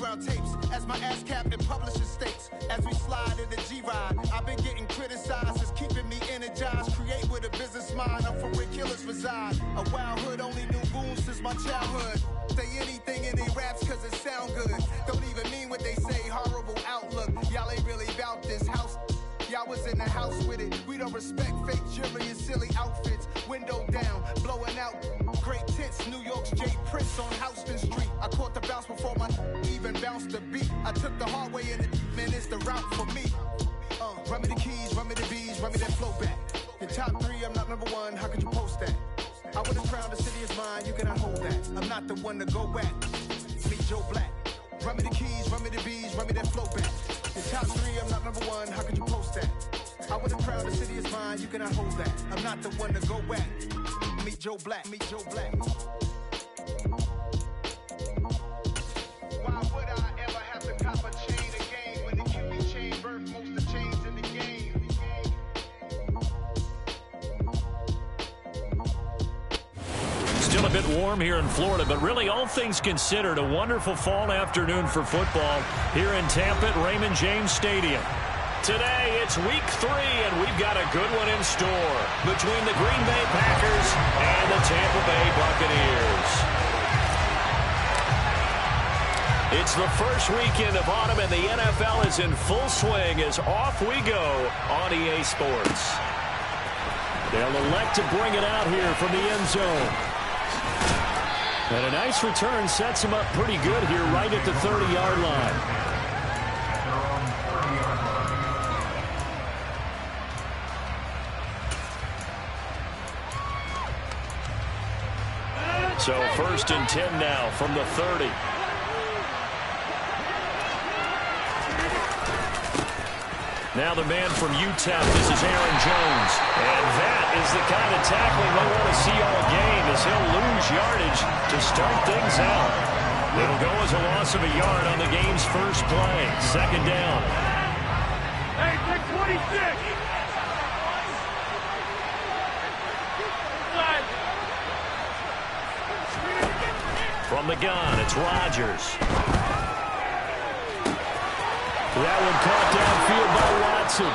underground tapes as my ass capped in publishing states. As we slide in the G-Ride, I've been getting criticized as keeping me energized. Create with a business mind, I'm from where killers reside. A wild hood, only knew goons since my childhood. Say anything in they raps cause it sound good. Don't even mean what they say, horrible outlook. Y'all ain't really about this house. Y'all was in the house with it. We don't respect fake jewelry and silly outfits. Window down, blowing out great tits. New York's J. Prince on Houston Street. I caught the bounce before my even bounced the beat. I took the hard way in it, man, it's the route for me. Run me the keys, run me the bees, run me that flow back. In top 3, I'm not number 1, how could you post that? I would have crowned the city is mine, you cannot hold that. I'm not the one to go back. Meet Joe Black. Run me the keys, run me the bees, run me that flow back. In top 3, I'm not number 1, how could you post that? I would have crowned the city is mine, you cannot hold that. I'm not the one to go back. Meet Joe Black, meet Joe Black. Why would I ever have to cop a chain again when the QB chain birth most of the chains in the game? Still a bit warm here in Florida, but really all things considered, a wonderful fall afternoon for football here in Tampa at Raymond James Stadium. Today it's week 3, and we've got a good one in store between the Green Bay Packers and the Tampa Bay Buccaneers. It's the first weekend of autumn, and the NFL is in full swing as off we go on EA Sports. They'll elect to bring it out here from the end zone. And a nice return sets him up pretty good here right at the 30-yard line. So 1st and 10 now from the 30. Now the man from UTEP, this is Aaron Jones. And that is the kind of tackling we want to see all game as he'll lose yardage to start things out. It'll go as a loss of a yard on the game's first play. 2nd down. Hey, take 26. From the gun, it's Rodgers. That one caught downfield by Watson.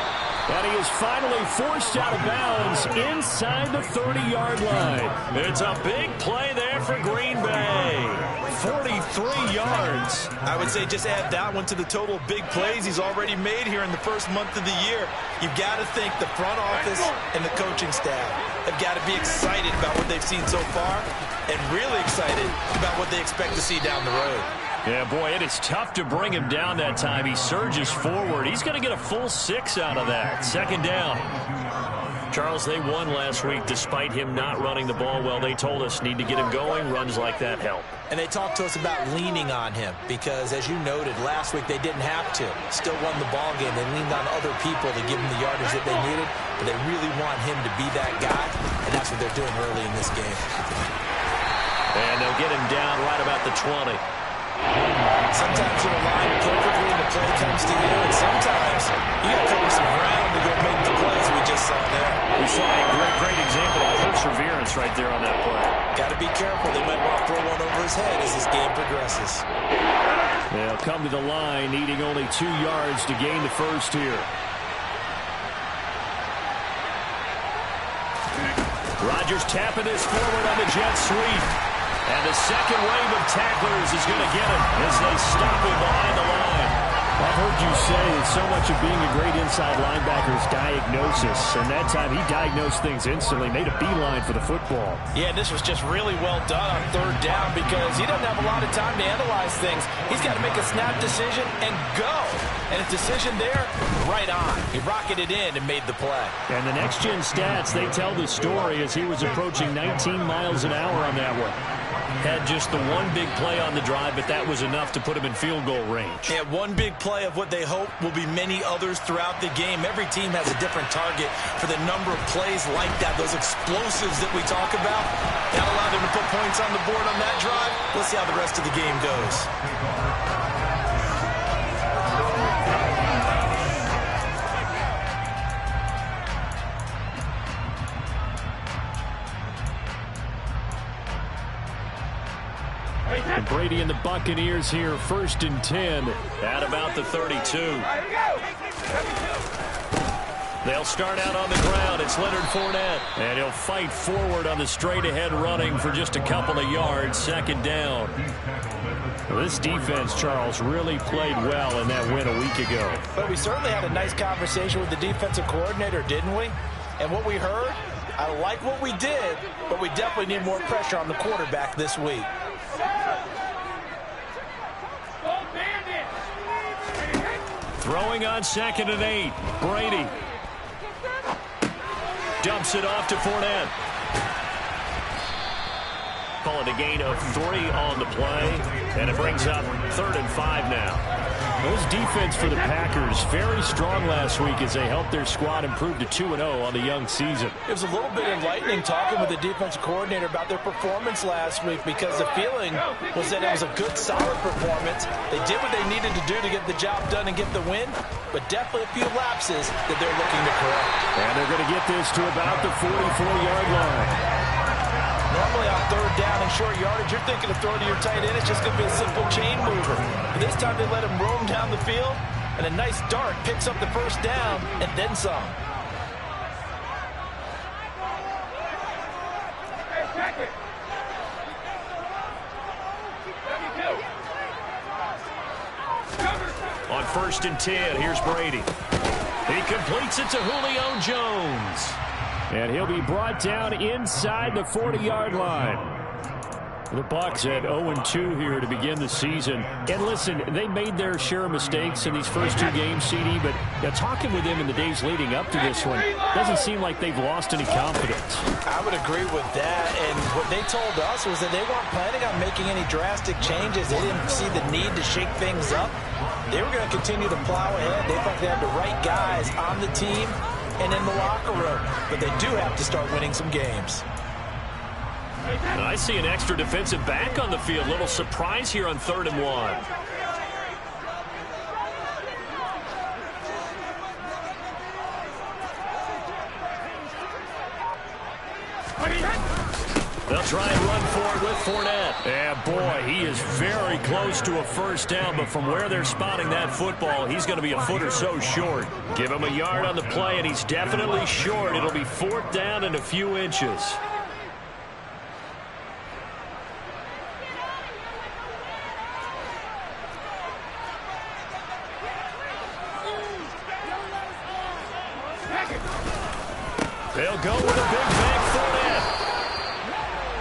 And he is finally forced out of bounds inside the 30-yard line. It's a big play there for Green Bay. 43 yards. I would say just add that one to the total of big plays he's already made here in the first month of the year. You've got to think the front office and the coaching staff have got to be excited about what they've seen so far and really excited about what they expect to see down the road. Yeah, boy, it is tough to bring him down that time. He surges forward. He's going to get a full 6 out of that. 2nd down. Charles, they won last week despite him not running the ball well. They told us need to get him going. Runs like that help. And they talked to us about leaning on him because, as you noted, last week they didn't have to. Still won the ball game. They leaned on other people to give him the yardage that they needed, but they really want him to be that guy, and that's what they're doing early in this game. And they'll get him down right about the 20. Sometimes you're aligned perfectly and the play comes to you, and sometimes you got to cover some ground to go make the plays we just saw there. We saw a great example of perseverance right there on that play. Got to be careful. They might want to throw one over his head as this game progresses. They'll come to the line needing only 2 yards to gain the first here. Rodgers tapping this forward on the jet sweep. And the second wave of tacklers is going to get him as they stop him behind the line. I've heard you say that so much of being a great inside linebacker is diagnosis. And that time he diagnosed things instantly, made a beeline for the football. Yeah, this was just really well done on 3rd down because he doesn't have a lot of time to analyze things. He's got to make a snap decision and go. And his decision there, right on. He rocketed in and made the play. And the next-gen stats, they tell the story as he was approaching 19 miles an hour on that one. Had just the one big play on the drive, but that was enough to put him in field goal range. Yeah, one big play of what they hope will be many others throughout the game. Every team has a different target for the number of plays like that, those explosives that we talk about. That allowed them to put points on the board on that drive. Let's see how the rest of the game goes. Hey, And Brady and the Buccaneers here, 1st and 10 at about the 32. They'll start out on the ground. It's Leonard Fournette. And he'll fight forward on the straight-ahead running for just a couple of yards. 2nd down. Well, this defense, Charles, really played well in that win a week ago. But we certainly had a nice conversation with the defensive coordinator, didn't we? And what we heard, I like what we did, but we definitely need more pressure on the quarterback this week. Throwing on 2nd and 8. Brady dumps it off to Fournette. Call it a gain of 3 on the play, and it brings up 3rd and 5 now. Those defense for the Packers very strong last week as they helped their squad improve to 2-0 on the young season. It was a little bit enlightening talking with the defensive coordinator about their performance last week, because the feeling was that it was a good, solid performance. They did what they needed to do to get the job done and get the win, but definitely a few lapses that they're looking to correct. And they're going to get this to about the 44-yard line. Normally on 3rd down and short yardage, you're thinking of throwing to your tight end. It's just going to be a simple chain mover. But this time they let him roam down the field, and a nice dart picks up the 1st down and then some. On 1st and 10, here's Brady. He completes it to Julio Jones. And he'll be brought down inside the 40-yard line. The Bucs at 0-2 here to begin the season. And listen, they made their share of mistakes in these first 2 games, CD, but talking with them in the days leading up to this one, doesn't seem like they've lost any confidence. I would agree with that, and what they told us was that they weren't planning on making any drastic changes. They didn't see the need to shake things up. They were going to continue to plow ahead. They thought they had the right guys on the team and in the locker room, but they do have to start winning some games. I see an extra defensive back on the field. Little surprise here on 3rd and 1. They'll try and run for it with Fournette. And boy, he is very close to a 1st down, but from where they're spotting that football, he's going to be a foot or so short. Give him a yard on the play, and he's definitely short. It'll be 4th down and a few inches. They'll go with a big back Fournette.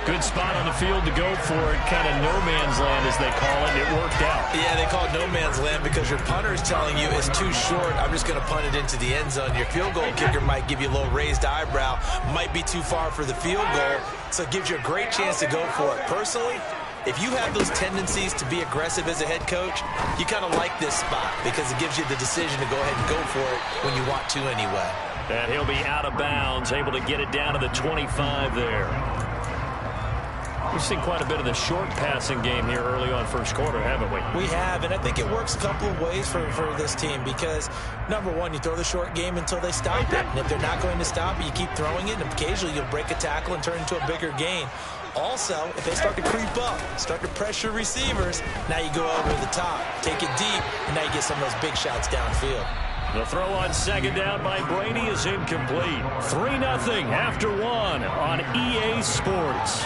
Good spot on the field to go for it. Kind of no man's land, as they call it. It worked out. Yeah, they call it no man's land because your punter is telling you it's too short. I'm just going to punt it into the end zone. Your field goal kicker might give you a little raised eyebrow. Might be too far for the field goal. So it gives you a great chance to go for it. Personally, if you have those tendencies to be aggressive as a head coach, you kind of like this spot because it gives you the decision to go ahead and go for it when you want to anyway. And he'll be out of bounds, able to get it down to the 25 there. We've seen quite a bit of the short passing game here early on 1st quarter, haven't we? We have, and I think it works a couple of ways for this team because, number one, you throw the short game until they stop it. And if they're not going to stop it, you keep throwing it, and occasionally you'll break a tackle and turn it into a bigger gain. Also, if they start to creep up, start to pressure receivers, now you go over the top, take it deep, and now you get some of those big shots downfield. The throw on 2nd down by Brady is incomplete. 3-0 after 1 on EA Sports.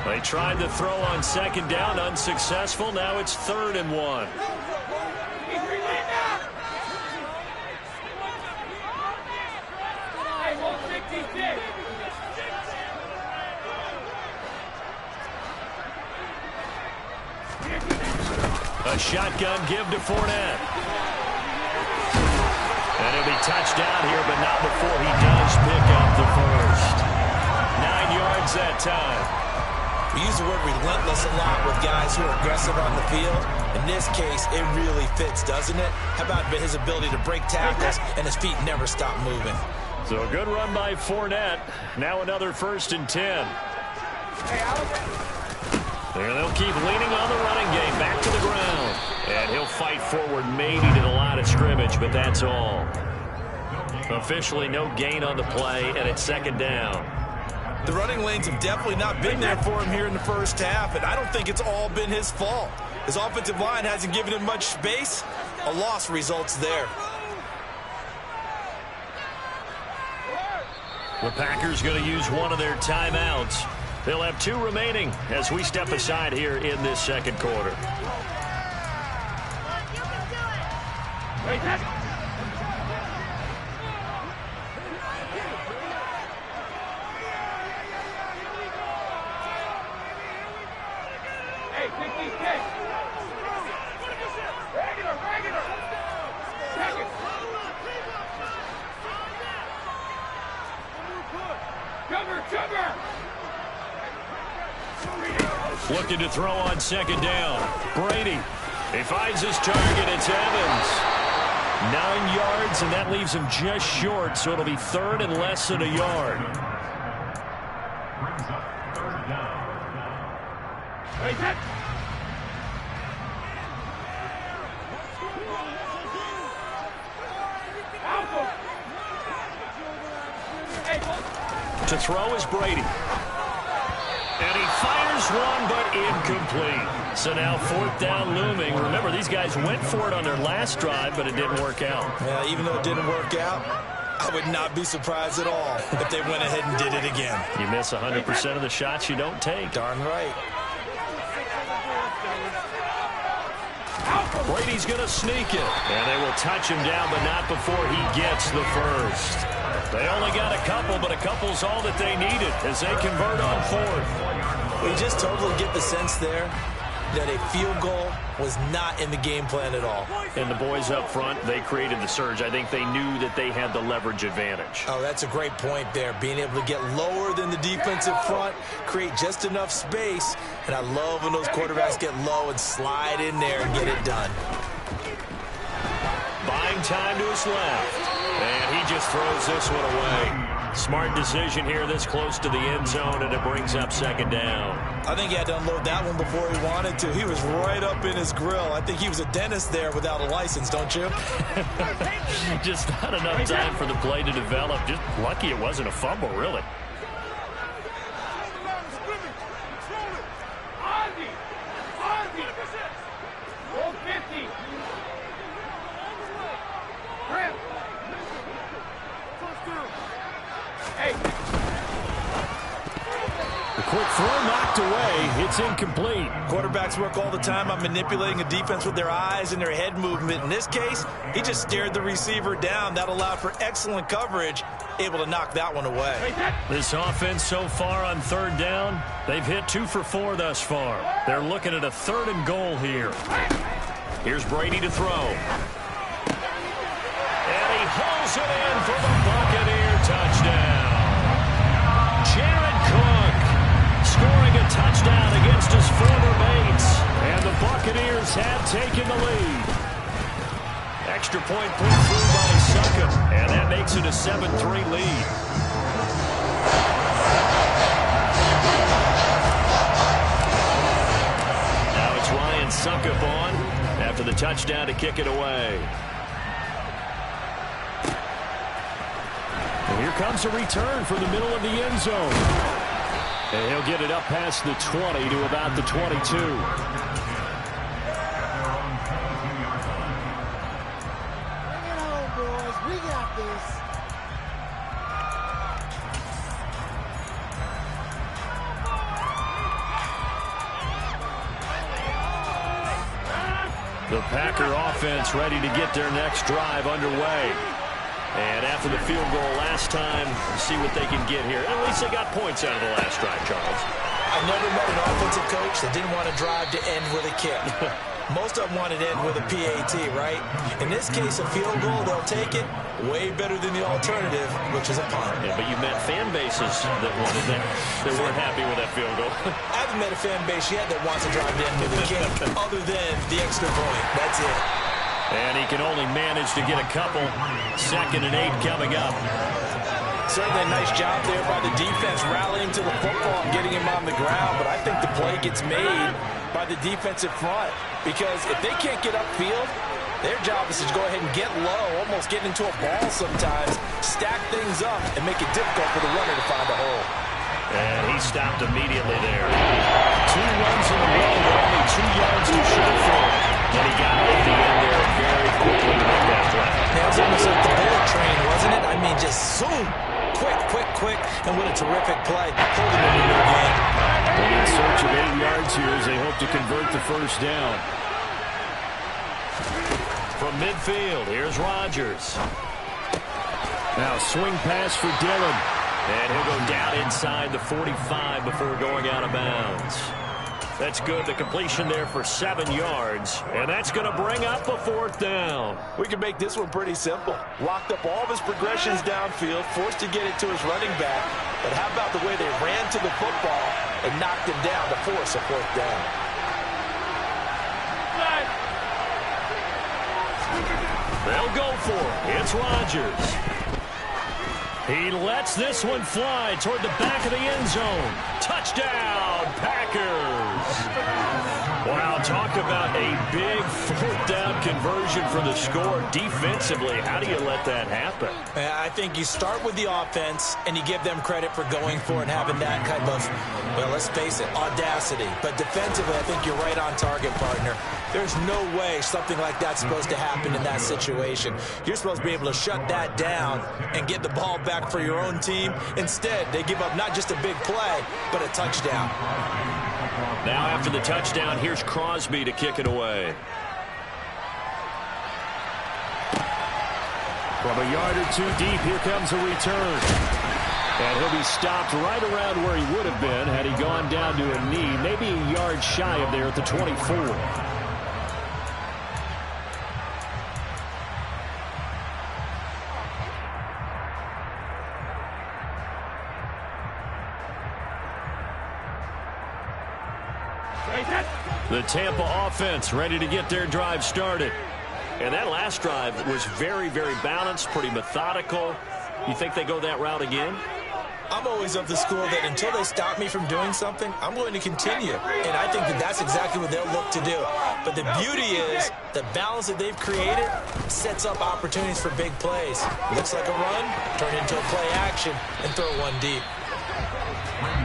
They tried the throw on 2nd down, unsuccessful. Now it's 3rd and 1. A shotgun give to Fournette. And he'll be touched down here, but not before he does pick up the 1st. 9 yards that time. We use the word relentless a lot with guys who are aggressive on the field. In this case, it really fits, doesn't it? How about his ability to break tackles and his feet never stop moving? So a good run by Fournette. Now another 1st and 10. There they'll keep leaning on the running game. Back to the ground. And he'll fight forward maybe to the line of scrimmage, but that's all. Officially no gain on the play, and it's second down. The running lanes have definitely not been there for him here in the first half, and I don't think it's all been his fault. His offensive line hasn't given him much space. A loss results there. The Packers going to use one of their timeouts. They'll have 2 remaining as we step aside here in this second quarter. Looking to throw on second down. Brady. He finds his target. It's Evans. 9 yards, and that leaves him just short, so it'll be third and less than a yard. To throw is Brady. And he fires one, but incomplete. So now 4th down looming. Remember, these guys went for it on their last drive, but it didn't work out. Yeah, even though it didn't work out, I would not be surprised at all if they went ahead and did it again. You miss 100% of the shots you don't take. Darn right. Brady's going to sneak it. And they will touch him down, but not before he gets the first. They only got a couple, but a couple's all that they needed as they convert on 4th. We just totally get the sense there that a field goal was not in the game plan at all. And the boys up front, they created the surge. I think they knew that they had the leverage advantage. Oh, that's a great point there. Being able to get lower than the defensive front, create just enough space. And I love when those quarterbacks get low and slide in there and get it done. Buying time to his left. And he just throws this one away. Smart decision here this close to the end zone, and it brings up second down. I think he had to unload that one before he wanted to. He was right up in his grill. I think he was a dentist there without a license, don't you? Just not enough time for the play to develop. Just lucky it wasn't a fumble, really. Quick throw knocked away. It's incomplete. Quarterbacks work all the time on manipulating a defense with their eyes and their head movement. In this case, he just stared the receiver down. That allowed for excellent coverage, able to knock that one away. This offense so far on 3rd down, they've hit 2 for 4 thus far. They're looking at a 3rd and goal here. Here's Brady to throw. And he hauls it in for the Buccaneer touchdown. Jared Cook scoring a touchdown against his former mates. And the Buccaneers have taken the lead. Extra point put through by Suckup. And that makes it a 7-3 lead. Now it's Ryan Suckup on after the touchdown to kick it away. And here comes a return from the middle of the end zone. And he'll get it up past the 20 to about the 22. Bring it on, boys. We got this. The Packer offense ready to get their next drive underway. And after the field goal last time, see what they can get here. At least they got points out of the last drive, Charles. I've never met an offensive coach that didn't want to drive to end with a kick. Most of them wanted to end with a PAT, right? In this case, a field goal, they'll take it. Way better than the alternative, which is a punt. Yeah, but you met fan bases that wanted that. They weren't happy with that field goal. I haven't met a fan base yet that wants to drive to end with a kick, other than the extra point. That's it. And he can only manage to get a couple. 2nd and 8 coming up. Certainly a nice job there by the defense rallying to the football and getting him on the ground. But I think the play gets made by the defensive front. Because if they can't get upfield, Their job is to go ahead and get low, almost get into a ball sometimes, stack things up, and make it difficult for the runner to find a hole. And he stopped immediately there. 2 runs in a row, but only 2 yards to show for him. And he got off the end there very quickly to make that play. That was almost like the bullet train, wasn't it? I mean, just zoom. Quick, and what a terrific play. Holding him in the game. In search of 8 yards here as they hope to convert the first down. From midfield, here's Rodgers. Now swing pass for Dillon. And he'll go down inside the 45 before going out of bounds. That's good. The completion there for 7 yards. And that's going to bring up a 4th down. We can make this one pretty simple. Locked up all of his progressions downfield, forced to get it to his running back. But how about the way they ran to the football and knocked him down to force a 4th down? They'll go for it. It's Rodgers. He lets this one fly toward the back of the end zone. Touchdown, Packers. Wow, talk about a big 4th down conversion for the score. Defensively, how do you let that happen? I think you start with the offense, and you give them credit for going for it and having that kind of, well, let's face it, audacity. But defensively, I think you're right on target, partner. There's no way something like that's supposed to happen in that situation. You're supposed to be able to shut that down and get the ball back for your own team. Instead, they give up not just a big play, but a touchdown. Now after the touchdown, here's Crosby to kick it away. From a yard or 2 deep, here comes a return. And he'll be stopped right around where he would have been had he gone down to a knee, maybe a yard shy of there at the 24. The Tampa offense ready to get their drive started. And that last drive was very, very balanced, pretty methodical. You think they go that route again? I'm always of the school that until they stop me from doing something, I'm going to continue. And I think that that's exactly what they'll look to do. But the beauty is the balance that they've created sets up opportunities for big plays. Looks like a run, turn into a play action, and throw one deep.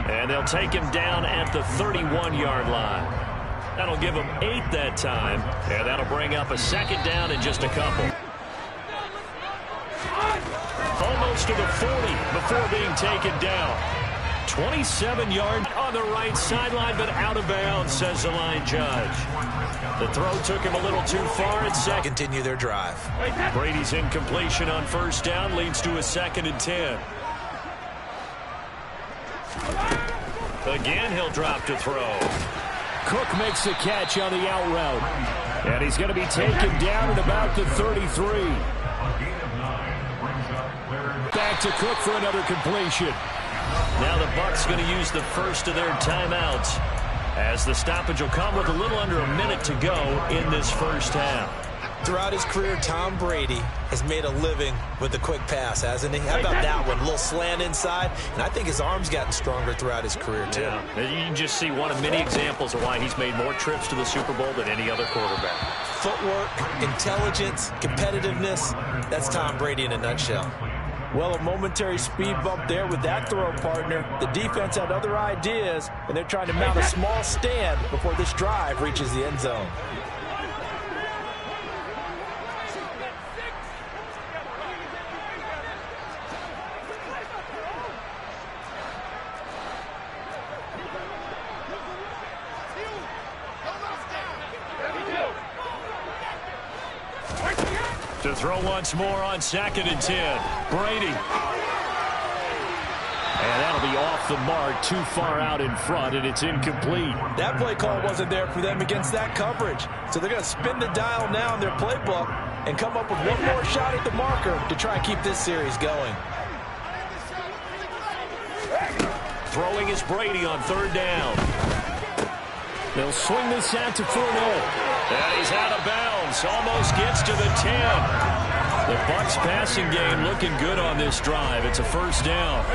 And they'll take him down at the 31-yard line. That'll give him 8 that time, and that'll bring up a 2nd down in just a couple. Almost to the 40 before being taken down. 27 yards on the right sideline, but out of bounds, says the line judge. The throw took him a little too far at 2nd. Continue their drive. Brady's incompletion on 1st down leads to a 2nd and 10. Again, he'll drop to throw. Cook makes the catch on the out route. And he's going to be taken down at about the 33. Back to Cook for another completion. Now the Bucs going to use the first of their timeouts, as the stoppage will come with a little under a minute to go in this first half. Throughout his career, Tom Brady has made a living with the quick pass, hasn't he? How about that one? A little slant inside, and I think his arm's gotten stronger throughout his career, too. Yeah. You can just see one of many examples of why he's made more trips to the Super Bowl than any other quarterback. Footwork, intelligence, competitiveness, that's Tom Brady in a nutshell. Well, a momentary speed bump there with that throw, partner. The defense had other ideas, and they're trying to mount a small stand before this drive reaches the end zone. To throw once more on 2nd and 10. Brady. And that'll be off the mark, too far out in front, and it's incomplete. That play call wasn't there for them against that coverage. So they're going to spin the dial now in their playbook and come up with one more shot at the marker to try and keep this series going. Throwing is Brady on 3rd down. They'll swing this out to Fournette. And he's out of bounds. Almost gets to the 10. The Bucs passing game looking good on this drive. It's a 1st down.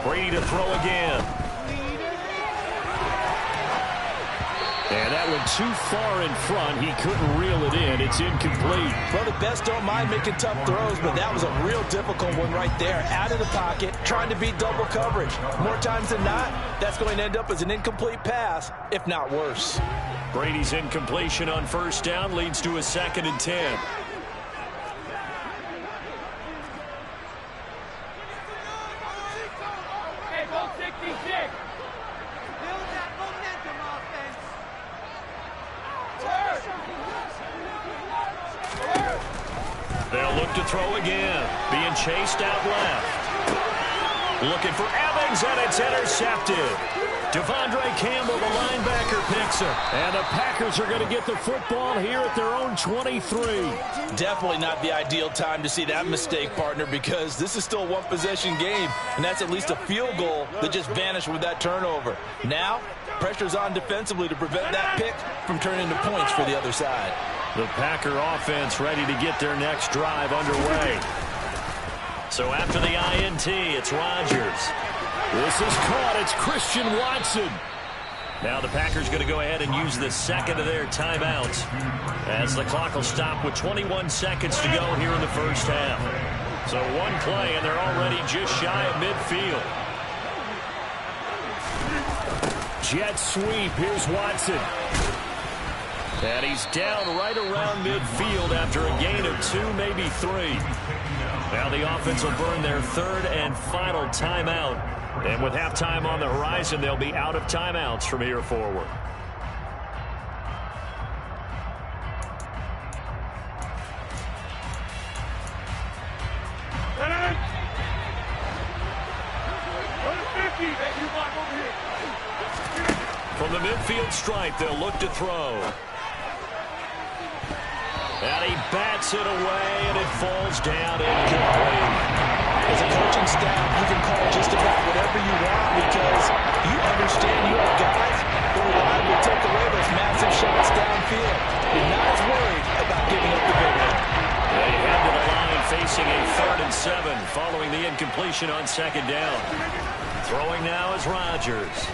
Brady to throw again. And that went too far in front. He couldn't reel it in. It's incomplete. Well, the best don't mind making tough throws, but that was a real difficult one right there. Out of the pocket, trying to beat double coverage. More times than not, that's going to end up as an incomplete pass, if not worse. Brady's incompletion on first down leads to a 2nd and 10. They'll look to throw again. Being chased out left. Looking for Evans, and it's intercepted. Devondre Campbell, the linebacker, picks it. And the Packers are going to get the football here at their own 23. Definitely not the ideal time to see that mistake, partner, because this is still a one-possession game, and that's at least a field goal that just vanished with that turnover. Now, pressure's on defensively to prevent that pick from turning into points for the other side. The Packer offense ready to get their next drive underway. So after the INT, it's Rodgers. This is caught. It's Christian Watson. Now the Packers going to go ahead and use the second of their timeouts as the clock will stop with 21 seconds to go here in the first half. So one play, and they're already just shy of midfield. Jet sweep. Here's Watson. And he's down right around midfield after a gain of 2, maybe 3. Now the offense will burn their 3rd and final timeout. And with halftime on the horizon, they'll be out of timeouts from here forward. From the midfield stripe, they'll look to throw. And he bats it away, and it falls down incomplete. As a coaching staff, you can call just about whatever you want because you understand you have guys who are liable to take away those massive shots downfield. You're not as worried about giving up the big one. They head to the line facing a 3rd and 7 following the incompletion on 2nd down. Throwing now is Rodgers.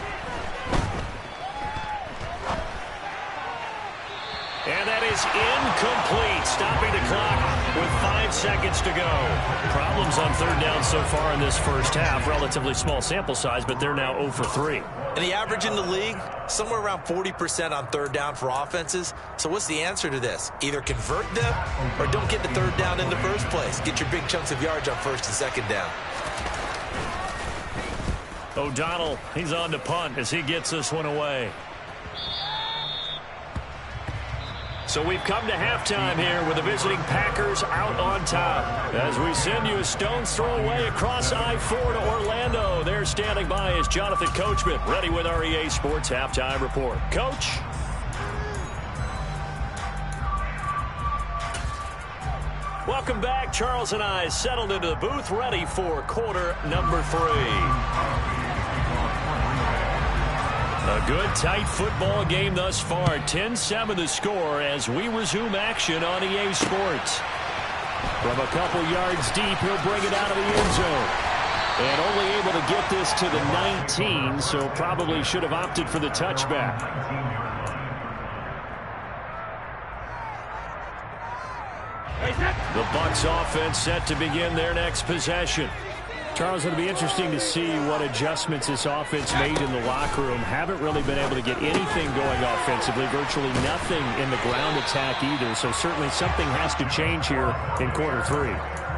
And that is incomplete, stopping the clock with 5 seconds to go. Problems on 3rd down so far in this first half. Relatively small sample size, but they're now 0 for 3. And the average in the league, somewhere around 40% on 3rd down for offenses. So what's the answer to this? Either convert them or don't get the 3rd down in the first place. Get your big chunks of yards on 1st and 2nd down. O'Donnell, he's on to punt as he gets this one away. So we've come to halftime here with the visiting Packers out on top. As we send you a stone's throw away across I-4 to Orlando. There standing by is Jonathan Coachman, ready with our EA Sports Halftime Report. Coach? Welcome back. Charles and I settled into the booth, ready for quarter number 3. A good, tight football game thus far. 10-7 the score as we resume action on EA Sports. From a couple yards deep, he'll bring it out of the end zone. And only able to get this to the 19, so probably should have opted for the touchback. The Bucs offense set to begin their next possession. Charles, it'll be interesting to see what adjustments this offense made in the locker room. Haven't really been able to get anything going offensively, virtually nothing in the ground attack either. So certainly something has to change here in quarter 3.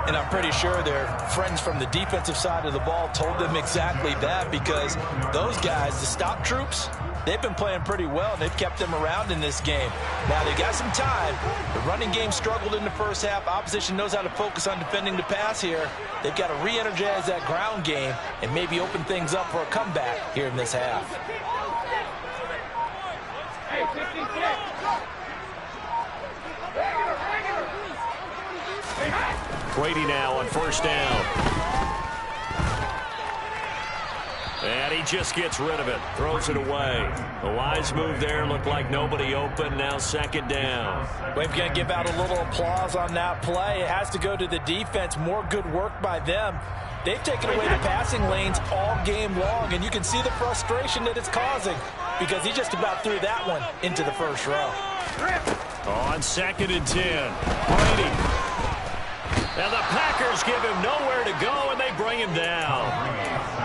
And I'm pretty sure their friends from the defensive side of the ball told them exactly that because those guys, the stop troops, they've been playing pretty well, and they've kept them around in this game. Now, they got some time. The running game struggled in the first half. Opposition knows how to focus on defending the pass here. They've got to re-energize that ground game and maybe open things up for a comeback here in this half. Hey, 56. Brady now on first down. And he just gets rid of it. Throws it away. A wise move there. Looked like nobody open. Now 2nd down. We're going to give out a little applause on that play. It has to go to the defense. More good work by them. They've taken away the passing lanes all game long, and you can see the frustration that it's causing because he just about threw that one into the first row. On 2nd and 10, Brady. And the Packers give him nowhere to go, and they bring him down.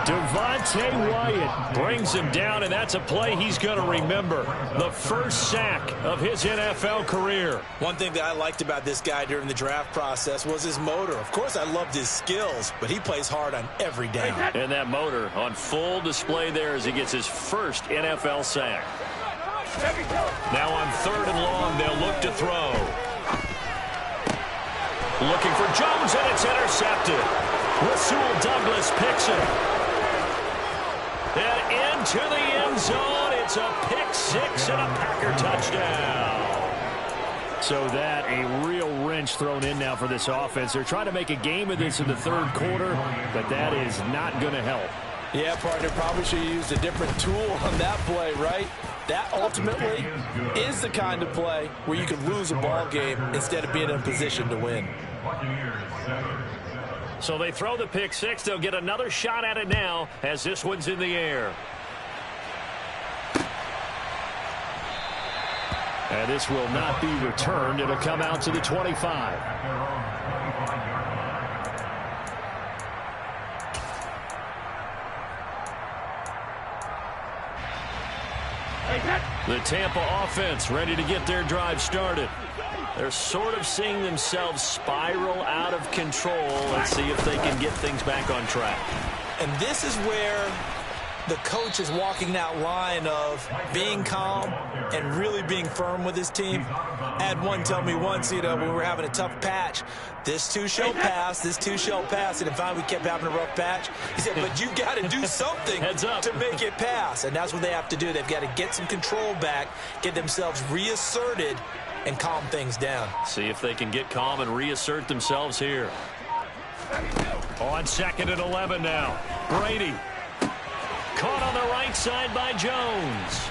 Devontae Wyatt brings him down, and that's a play he's going to remember. The first sack of his NFL career. One thing that I liked about this guy during the draft process was his motor. Of course, I loved his skills, but he plays hard on every down. And that motor on full display there as he gets his first NFL sack. Now on 3rd and long, they'll look to throw. Looking for Jones, and it's intercepted. Rasul Douglas picks it. And into the end zone. It's a pick six and a Packer touchdown. So that a real wrench thrown in now for this offense. They're trying to make a game of this in the 3rd quarter, but that is not going to help. Yeah, partner, probably should have used a different tool on that play, right? That ultimately is the kind of play where you can lose a ball game instead of being in a position to win. So they throw the pick six. They'll get another shot at it now as this one's in the air. And this will not be returned. It'll come out to the 25. The Tampa offense ready to get their drive started. They're sort of seeing themselves spiral out of control. Let's see if they can get things back on track. And this is where the coach is walking that line of being calm and really being firm with his team. I had one tell me once, when we were having a tough patch, this too shall pass, this too shall pass. And finally we kept having a rough patch. He said, but you got to do something to make it pass. And that's what they have to do. They've got to get some control back, get themselves reasserted, and calm things down. See if they can get calm and reassert themselves here. On 2nd and 11 now. Brady. Caught on the right side by Jones.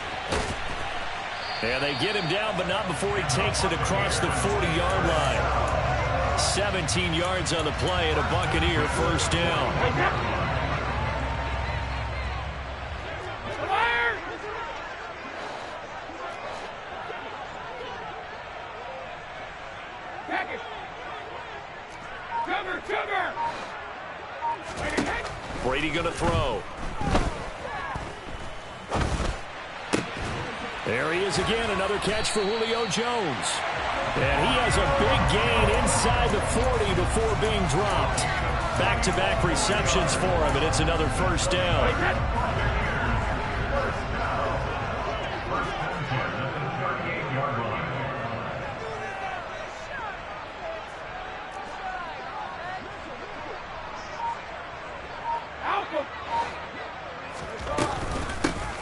And they get him down, but not before he takes it across the 40-yard line. 17 yards on the play and a Buccaneer first down. Brady going to throw. There he is again, another catch for Julio Jones. And he has a big gain inside the 40 before being dropped. Back-to-back receptions for him, and it's another first down.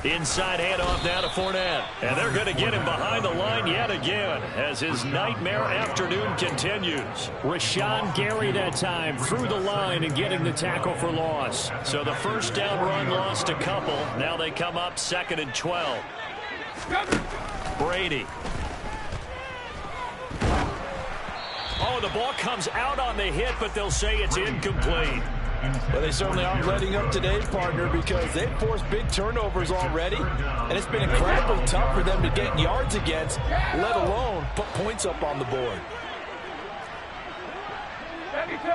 Inside handoff now to Fournette. And they're going to get him behind the line yet again as his nightmare afternoon continues. Rashawn Gary that time through the line and getting the tackle for loss. So the first down run lost a couple. Now they come up 2nd and 12. Brady. Oh, the ball comes out on the hit, but they'll say it's incomplete. Well, they certainly aren't letting up today, partner, because they've forced big turnovers already, and it's been incredibly tough for them to get yards against, let alone put points up on the board. 72.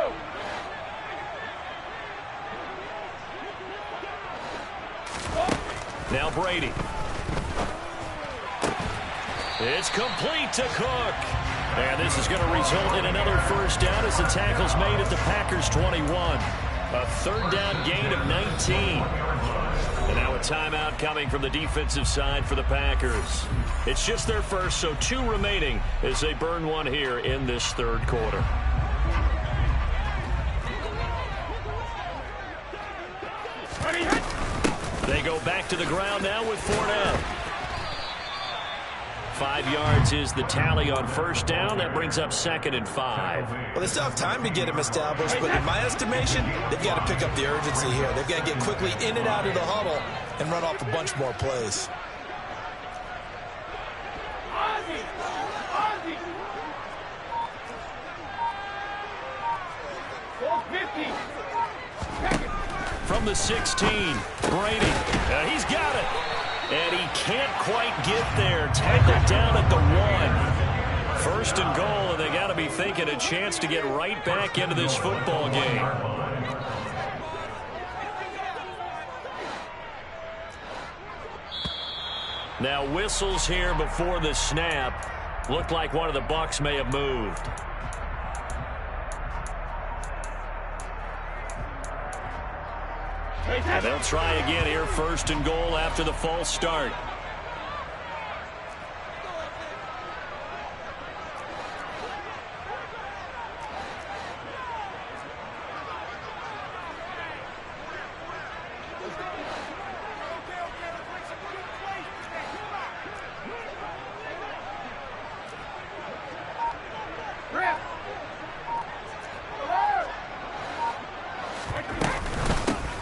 Now Brady. It's complete to Cook. And this is going to result in another first down as the tackle's made at the Packers' 21. A third down gain of 19. And now a timeout coming from the defensive side for the Packers. It's just their first, so 2 remaining as they burn one here in this 3rd quarter. They go back to the ground now with Fournette. 5 yards is the tally on first down. That brings up 2nd and 5. Well, they still have time to get him established, but in my estimation, they've got to pick up the urgency here. They've got to get quickly in and out of the huddle and run off a bunch more plays. from the 16. Brady. He's got it. And he can't quite get there. Tackled down at the 1. First and goal, and they got to be thinking a chance to get right back into this football game. Now whistles here before the snap. Looked like one of the Bucs may have moved. And they'll try again here, first and goal after the false start.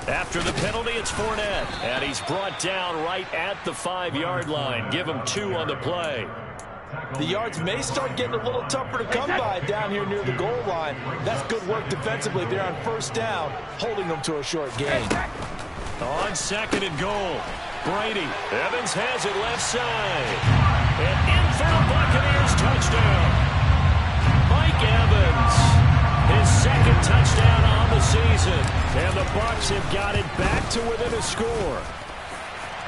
After the penalty, it's Fournette, and he's brought down right at the 5-yard line. Give him 2 on the play. The yards may start getting a little tougher to come by down here near the goal line. That's good work defensively there on first down, holding them to a short gain. On second and goal, Brady. Evans has it left side. And in for the Buccaneers touchdown. Mike Evans. His second touchdown on the season. And the Bucs have got it back to within a score.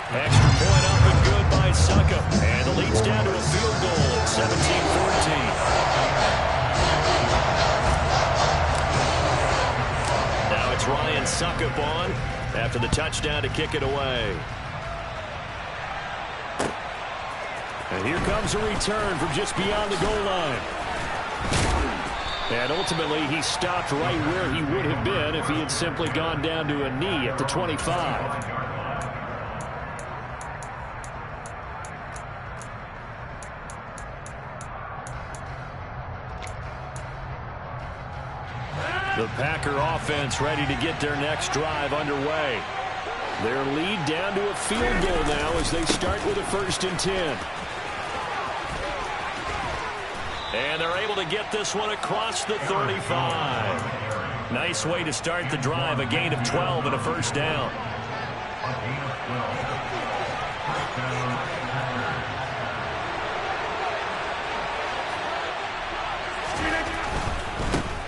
Extra point up and good by Suckup. And the lead's down to a field goal at 17-14. Now it's Ryan Suckup on after the touchdown to kick it away. And here comes a return from just beyond the goal line. And ultimately, he stopped right where he would have been if he had simply gone down to a knee at the 25. The Packer offense ready to get their next drive underway. Their lead down to a field goal now as they start with a 1st and 10. And they're able to get this one across the 35. Nice way to start the drive. A gain of 12 and a first down.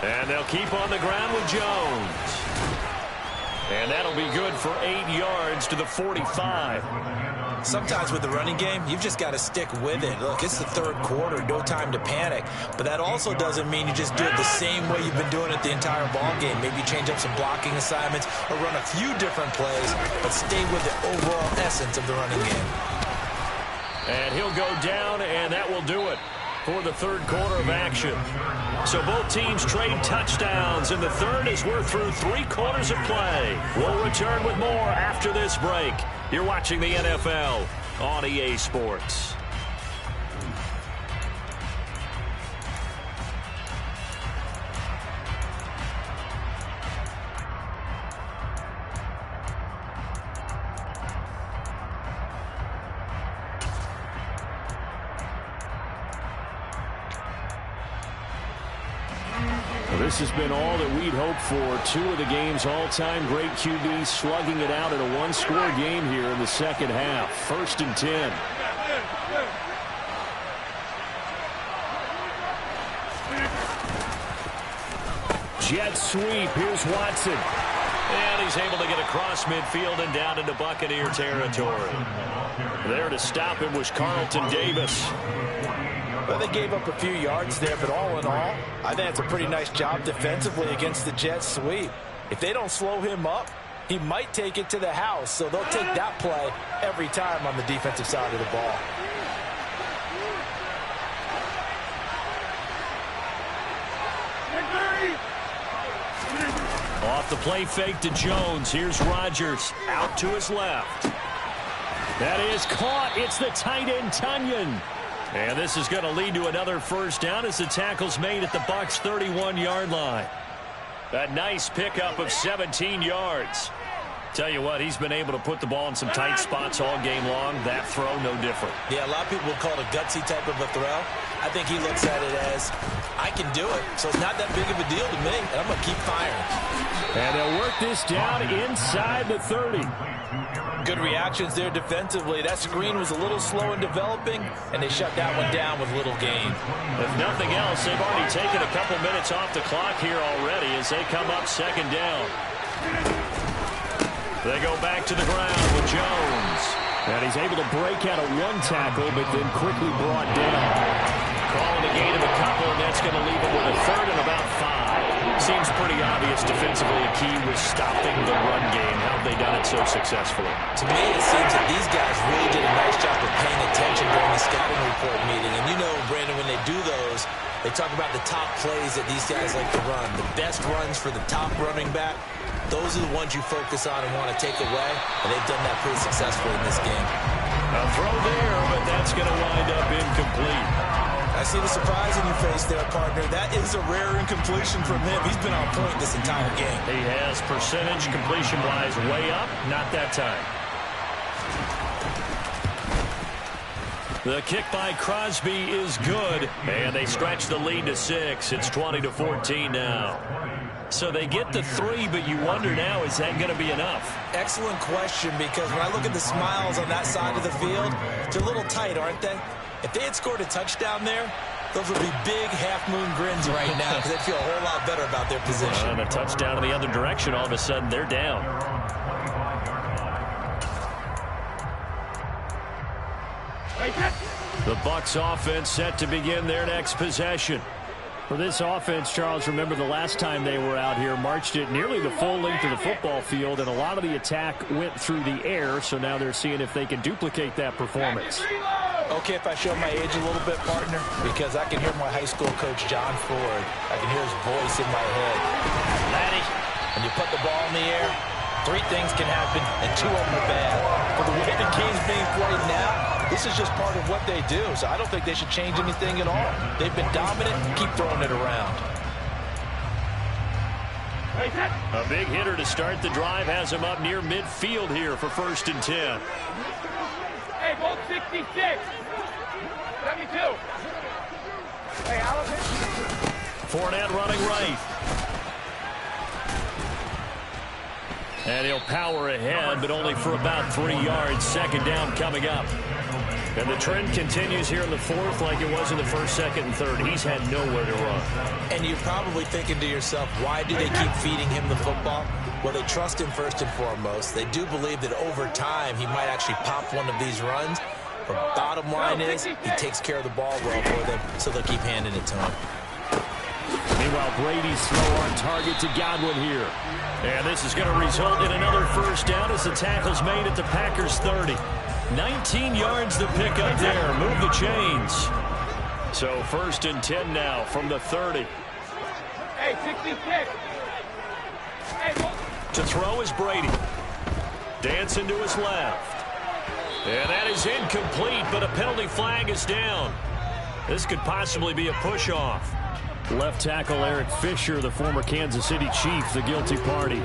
And they'll keep on the ground with Jones. And that'll be good for 8 yards to the 45. Sometimes with the running game, you've just got to stick with it. Look, it's the 3rd quarter, no time to panic. But that also doesn't mean you just do it the same way you've been doing it the entire ball game. Maybe change up some blocking assignments or run a few different plays, but stay with the overall essence of the running game. And he'll go down, and that will do it for the 3rd quarter of action. So both teams trade touchdowns in the 3rd as we're through 3 quarters of play. We'll return with more after this break. You're watching the NFL on EA Sports. This has been all that we'd hoped for. 2 of the game's all-time great QBs slugging it out in a 1-score game here in the 2nd half. 1st and 10. Jet sweep. Here's Watson. And he's able to get across midfield and down into Buccaneer territory. There to stop him was Carlton Davis. Well, they gave up a few yards there, but all in all, I think it's a pretty nice job defensively against the jet sweep. If they don't slow him up, he might take it to the house, so they'll take that play every time on the defensive side of the ball. Off the play fake to Jones. Here's Rodgers out to his left. That is caught. It's the tight end, Tunyon. And this is going to lead to another first down as the tackle's made at the Bucs' 31-yard line. A nice pickup of 17 yards. Tell you what, he's been able to put the ball in some tight spots all game long. That throw, no different. Yeah, a lot of people would call it a gutsy type of a throw. I think he looks at it as, I can do it, so it's not that big of a deal to me, and I'm going to keep firing. And they'll work this down inside the 30. Good reactions there defensively. That screen was a little slow in developing, and they shut that one down with little gain. If nothing else, they've already taken a couple minutes off the clock here already as they come up second down. They go back to the ground with Jones. And he's able to break out of one tackle, but then quickly brought down. Calling a gain of a couple, and that's going to leave him with a third and about 5. Seems pretty obvious defensively a key was stopping the run game. How have they done it so successfully? To me, it seems that these guys really did a nice job of paying attention during the scouting report meeting. And you know, Brandon, when they do those, they talk about the top plays that these guys like to run. The best runs for the top running back. Those are the ones you focus on and want to take away, and they've done that pretty successfully in this game. A throw there, but that's going to wind up incomplete. I see the surprise in your face there, partner. That is a rare incompletion from him. He's been on point this entire game. He has percentage completion-wise way up, not that time. The kick by Crosby is good, and they stretch the lead to 6. It's 20-14 now. So they get the 3, but you wonder now, is that going to be enough? Excellent question, because when I look at the smiles on that side of the field, they're a little tight, aren't they? If they had scored a touchdown there, those would be big half-moon grins right now because they'd feel a whole lot better about their position. And a touchdown in the other direction, all of a sudden they're down. The Bucs offense set to begin their next possession. For this offense, Charles, remember the last time they were out here, marched it nearly the full length of the football field, and a lot of the attack went through the air, so now they're seeing if they can duplicate that performance. Okay, if I show my age a little bit, partner, because I can hear my high school coach, John Ford. I can hear his voice in my head. Laddie, when you put the ball in the air, 3 things can happen, and 2 of them are bad. But the way the game's being played now, this is just part of what they do, so I don't think they should change anything at all. They've been dominant. Keep throwing it around. A big hitter to start the drive has him up near midfield here for 1st and 10. Hey, both 66. 72. Hey, Alabama. Fournette running right. And he'll power ahead, but only for about 3 yards. 2nd down coming up. And the trend continues here in the 4th like it was in the 1st, 2nd, and 3rd. He's had nowhere to run. And you're probably thinking to yourself, why do they keep feeding him the football? Well, they trust him first and foremost. They do believe that over time he might actually pop one of these runs. But bottom line is he takes care of the ball well for them, so they'll keep handing it to him. Meanwhile, Brady's throw on target to Godwin here. And this is going to result in another 1st down as the tackle's made at the Packers' 30. 19 yards to pick up there. Move the chains. So 1st and 10 now from the 30. Hey, 66. Hey, to throw is Brady. Dancing to his left. And that is incomplete, but a penalty flag is down. This could possibly be a push-off. Left tackle Eric Fisher, the former Kansas City Chief, the guilty party.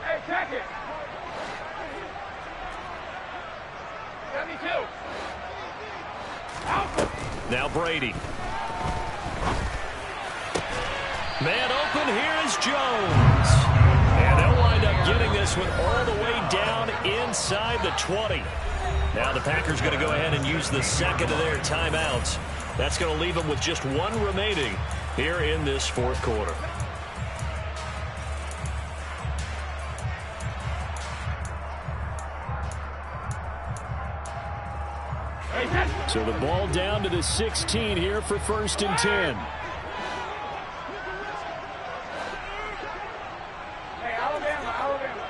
Hey, check it. 72. Now Brady. Man open, here is Jones. And they'll wind up getting this one all the way down inside the 20. Now the Packers going to go ahead and use the 2nd of their timeouts. That's going to leave them with just 1 remaining here in this 4th quarter. So the ball down to the 16 here for 1st and 10. Hey, Alabama, Alabama.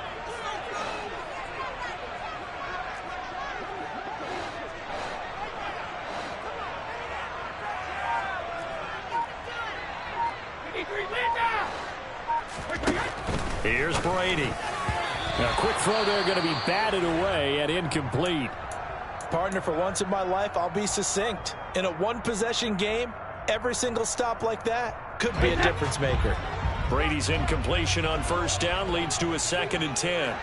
Here's Brady. A quick throw there going to be batted away and incomplete. Partner, for once in my life, I'll be succinct. In a one-possession game, every single stop like that could be a difference maker. Brady's incompletion on first down leads to a 2nd and 10.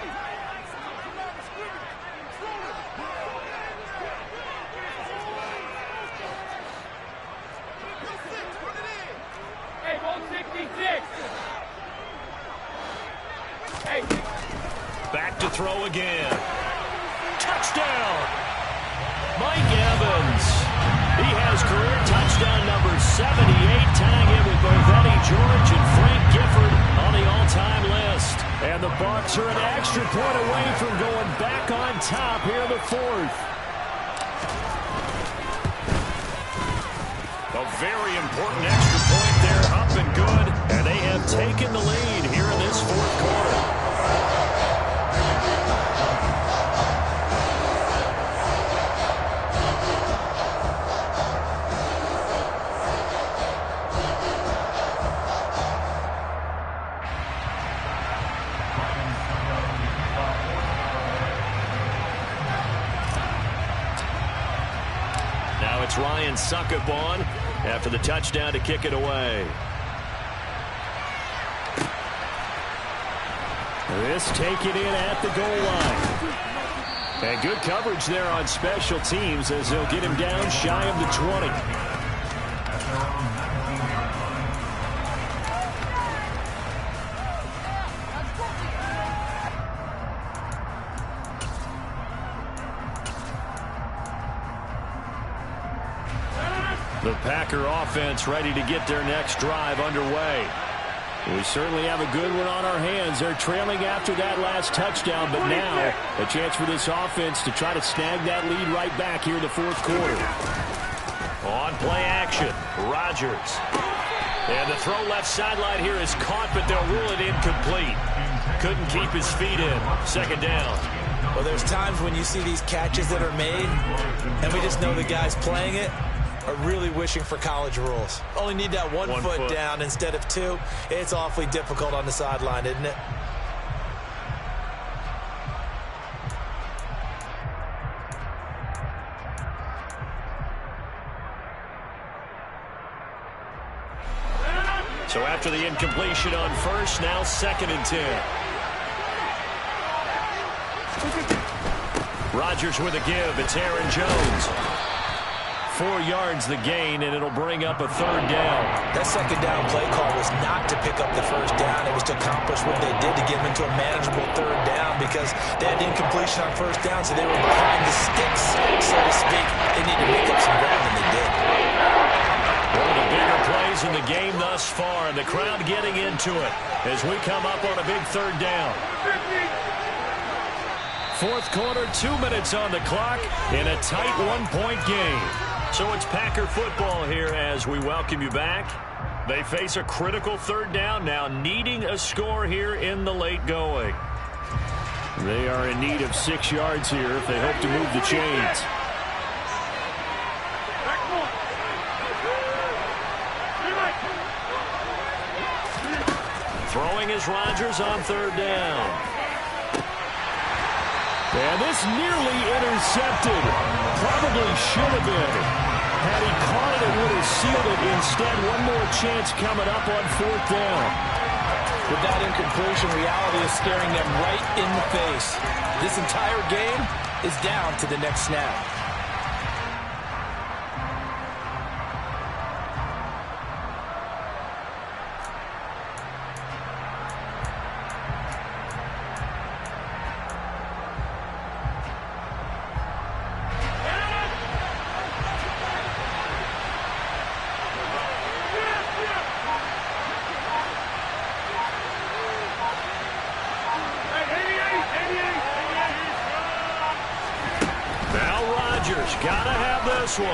Hey, ball 66. Hey, Back to throw again. Touchdown! Mike Evans. He has career touchdown number 78, tying him with both Eddie George and Frank Gifford on the all-time list. And the Bucs are an extra point away from going back on top here in the 4th. A very important extra point there, up and good. And they have taken the lead here in this 4th quarter. It's Ryan Succop after the touchdown to kick it away. This taken in at the goal line. And good coverage there on special teams as they'll get him down shy of the 20. The Packer offense ready to get their next drive underway. We certainly have a good one on our hands. They're trailing after that last touchdown, but now a chance for this offense to try to snag that lead right back here in the 4th quarter. On play action, Rodgers. And the throw left sideline here is caught, but they'll rule it incomplete. Couldn't keep his feet in. 2nd down. Well, there's times when you see these catches that are made, and we just know the guys playing it are really wishing for college rules. Only need that one foot down instead of 2. It's awfully difficult on the sideline, isn't it? So after the incompletion on first, now 2nd and 10. Rodgers with a give. It's Aaron Jones. 4 yards the gain, and it'll bring up a 3rd down. That 2nd down play call was not to pick up the 1st down. It was to accomplish what they did to get them into a manageable 3rd down because they had incompletion on 1st down, so they were behind the sticks, so to speak. They needed to make up some ground, and they did. One of the bigger plays in the game thus far, and the crowd getting into it as we come up on a big 3rd down. 4th quarter, 2 minutes on the clock in a tight 1-point game. So it's Packer football here as we welcome you back. They face a critical 3rd down now, needing a score here in the late going. They are in need of 6 yards here if they hope to move the chains. Throwing is Rodgers on 3rd down. And this nearly intercepted. Probably should have been. Had he caught it, it would have sealed it. Instead, one more chance coming up on 4th down. With that incompletion, reality is staring them right in the face. This entire game is down to the next snap. Gotta have this one.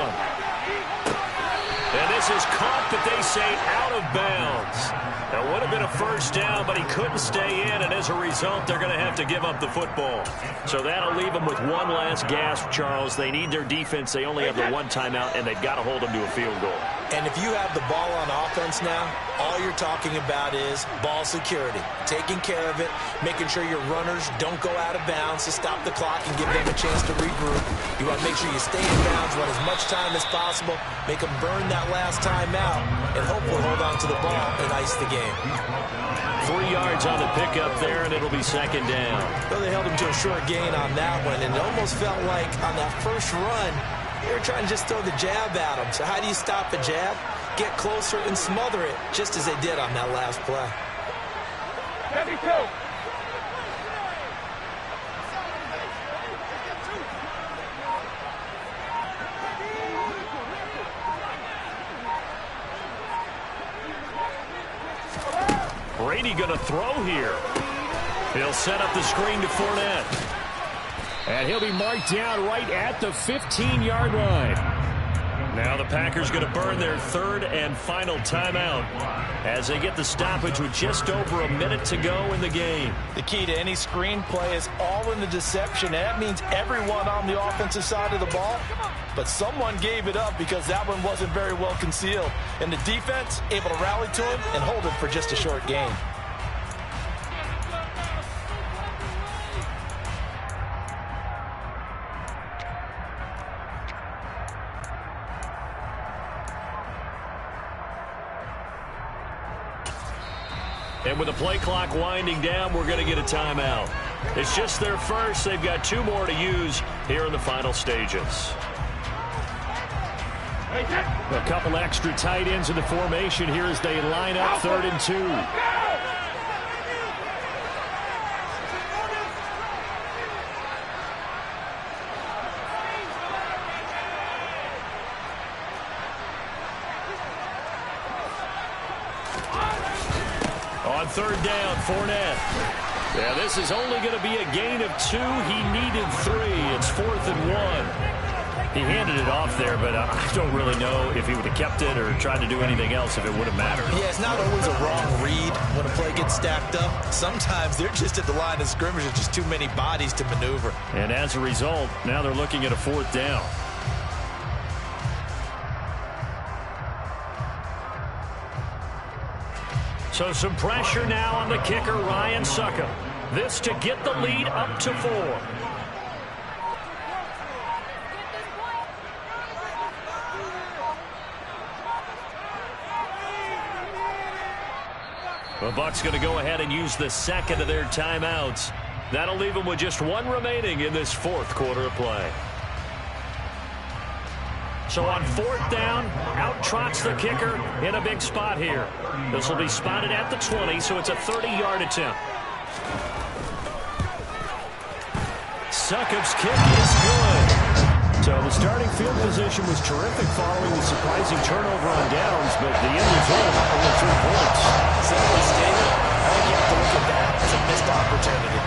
And this is caught, but they say out of bounds. That would have been a 1st down, but he couldn't stay in, and as a result, they're going to have to give up the football. So that'll leave them with one last gasp, Charles. They need their defense. They only have the 1 timeout, and they've got to hold them to a field goal. And if you have the ball on offense now, all you're talking about is ball security, taking care of it, making sure your runners don't go out of bounds to stop the clock and give them a chance to regroup. You want to make sure you stay in bounds, run as much time as possible, make them burn that last time out, and hopefully hold on to the ball and ice the game. 3 yards on the pickup there, and it'll be second down. Well, they held him to a short gain on that one, and it almost felt like on that first run, they were trying to just throw the jab at him. So how do you stop a jab? Get closer and smother it, just as they did on that last play. 72. Brady going to throw here. He'll set up the screen to Fournette. And he'll be marked down right at the 15-yard line. Now the Packers going to burn their third and final timeout as they get the stoppage with just over a minute to go in the game. The key to any screen play is all in the deception. And that means everyone on the offensive side of the ball. But someone gave it up because that one wasn't very well concealed. And the defense able to rally to him and hold him for just a short gain. And with the play clock winding down, we're going to get a timeout. It's just their first. They've got 2 more to use here in the final stages. A couple extra tight ends in the formation here as they line up 3rd and 2. On 3rd down, Fournette. Yeah, this is only going to be a gain of 2. He needed 3. It's 4th and 1. He handed it off there, but I don't really know if he would have kept it or tried to do anything else if it would have mattered. Yeah, it's not always a wrong read when a play gets stacked up. Sometimes they're just at the line of scrimmage with just too many bodies to maneuver. And as a result, now they're looking at a 4th down. So some pressure now on the kicker, Ryan Succop. This to get the lead up to 4. The Bucs going to go ahead and use the second of their timeouts. That'll leave them with just 1 remaining in this 4th quarter of play. So on 4th down, out trots the kicker in a big spot here. This will be spotted at the 20, so it's a 30-yard attempt. Succop's kick is good. So the starting field position was terrific following the surprising turnover on downs, but the end result, only 3 points. Simply stated, I think you have to look at that as a missed opportunity.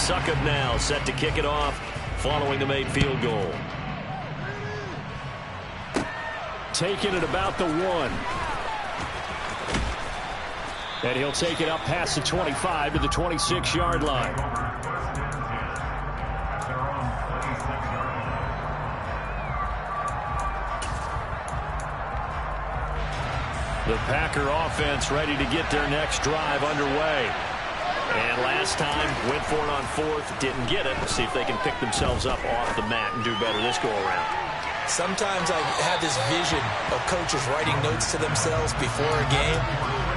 Succop now set to kick it off following the made field goal. Taking it about the 1. And he'll take it up past the 25 to the 26-yard line. The Packer offense ready to get their next drive underway. And last time, went for it on 4th, didn't get it. See if they can pick themselves up off the mat and do better this go-around. Sometimes I have this vision of coaches writing notes to themselves before a game.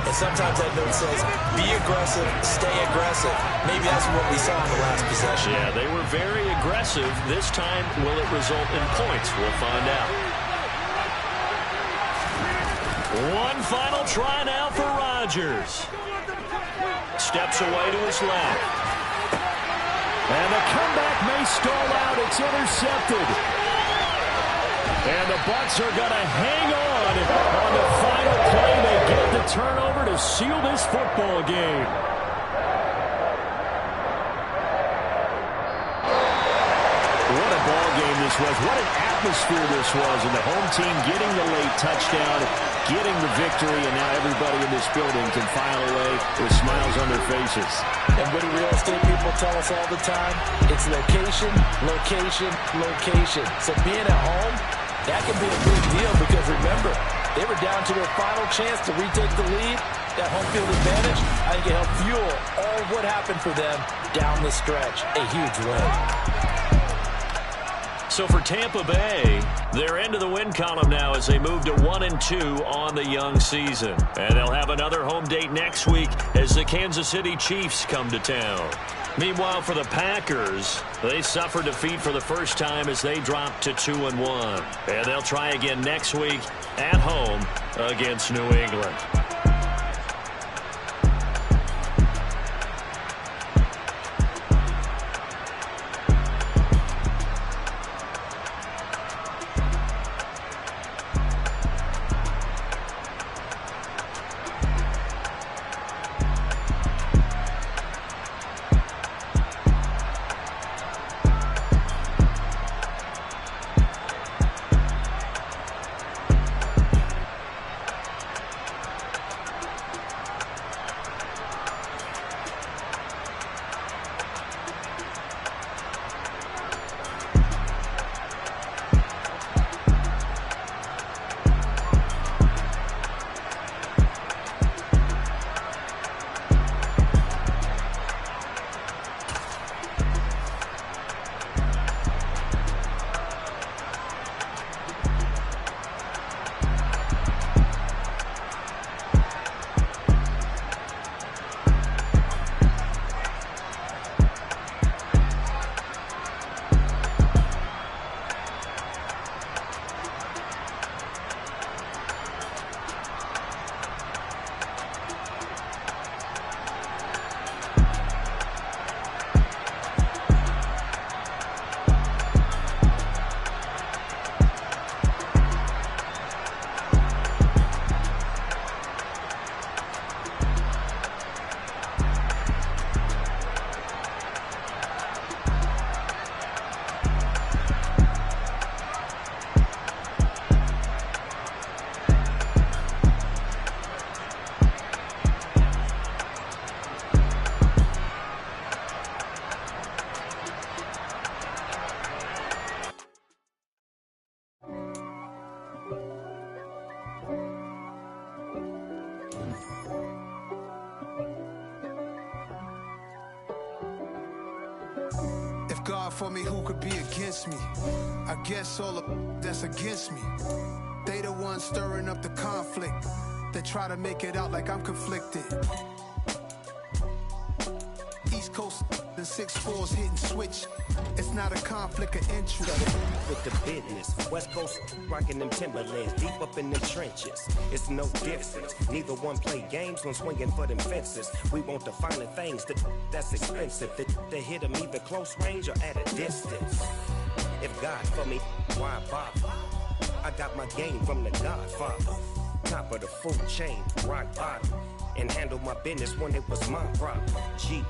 And sometimes that note says, be aggressive, stay aggressive. Maybe that's what we saw in the last possession. Yeah, they were very aggressive. This time, will it result in points? We'll find out. One final try now for Rodgers. Steps away to his left. And the comeback may stall out. It's intercepted. And the Bucs are going to hang on the final play. They get the turnover to seal this football game. What a ball game this was. What an atmosphere this was. And the home team getting the late touchdown. getting the victory, and now everybody in this building can file away with smiles on their faces. And what do real estate people tell us all the time? It's location, location, location. So being at home, that can be a big deal because remember, they were down to their final chance to retake the lead. That home field advantage, I think it helped fuel all what happened for them down the stretch. A huge win. So for Tampa Bay, they're into the win column now as they move to 1-2 on the young season. And they'll have another home date next week as the Kansas City Chiefs come to town. Meanwhile, for the Packers, they suffered defeat for the first time as they dropped to 2-1. And they'll try again next week at home against New England. God for me, who could be against me? I guess all of that's against me. They the ones stirring up the conflict. They try to make it out like I'm conflicted. East Coast and 6'4's hitting switch. It's not a conflict of interest. With the business, West Coast rocking them Timberlands, deep up in them trenches. It's no difference. Neither one play games when swinging for them fences. We want the finer things that's expensive. They hit them either close range or at a distance. If God for me, why bother? I got my game from the Godfather. Top of the food chain, rock bottom. And handle my business when it was my problem. G.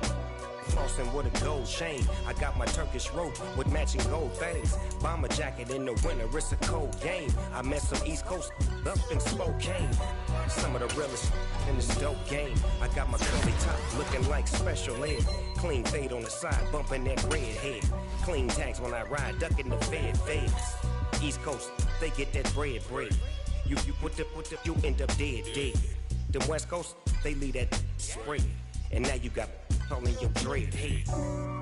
Flossing with a gold chain. I got my Turkish rope with matching gold things. Bomber jacket in the winter, it's a cold game. I met some East Coast up in Spokane. Some of the realest in this dope game. I got my curly top looking like special ed. Clean fade on the side, bumping that red head. Clean tags when I ride, ducking the feds. East Coast, they get that bread. You you end up dead. Them West Coast, they leave that spread. And now you got all in your dread head.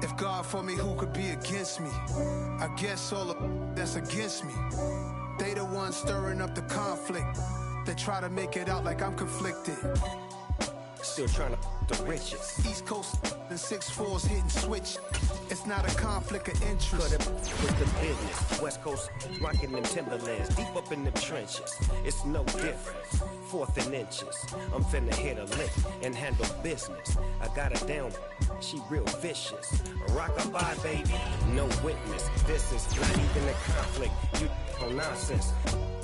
If God for me, who could be against me? I guess all of that's against me. They the ones stirring up the conflict. They try to make it out like I'm conflicted. Still trying to the riches. East Coast and 6'4's hitting switch. It's not a conflict of interest. Cut up with the business. West Coast rocking them Timberlands, deep up in the trenches. It's no difference. 4th and inches. I'm finna hit a lick and handle business. I got her down. She real vicious. Rock-a-bye, baby. No witness. This is not even a conflict. You on nonsense.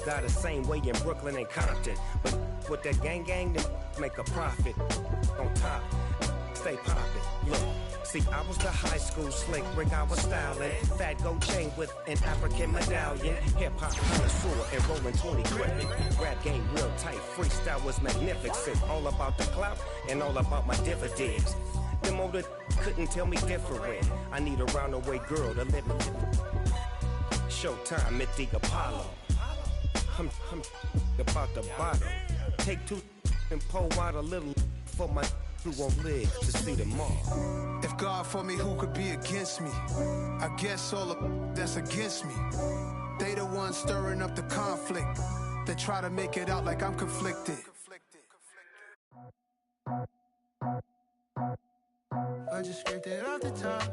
Got the same way in Brooklyn and Compton. But with that gang, they make a profit on top. stay poppin'. Look, see, I was the high school slick Rick, I was styling. Fat gold chain with an African medallion. Hip-hop connoisseur and rolling 20 crippin'. Rap game real tight, freestyle was magnificent. All about the clout and all about my dividends. Them older couldn't tell me different. I need a roundaway girl to let me. Showtime at the Apollo. I'm about the bottom. Take two and pour out a little for my who won't live to see them all. If God for me, who could be against me? I guess all of that's against me. They the ones stirring up the conflict. They try to make it out like I'm conflicted. I just scraped it off the top,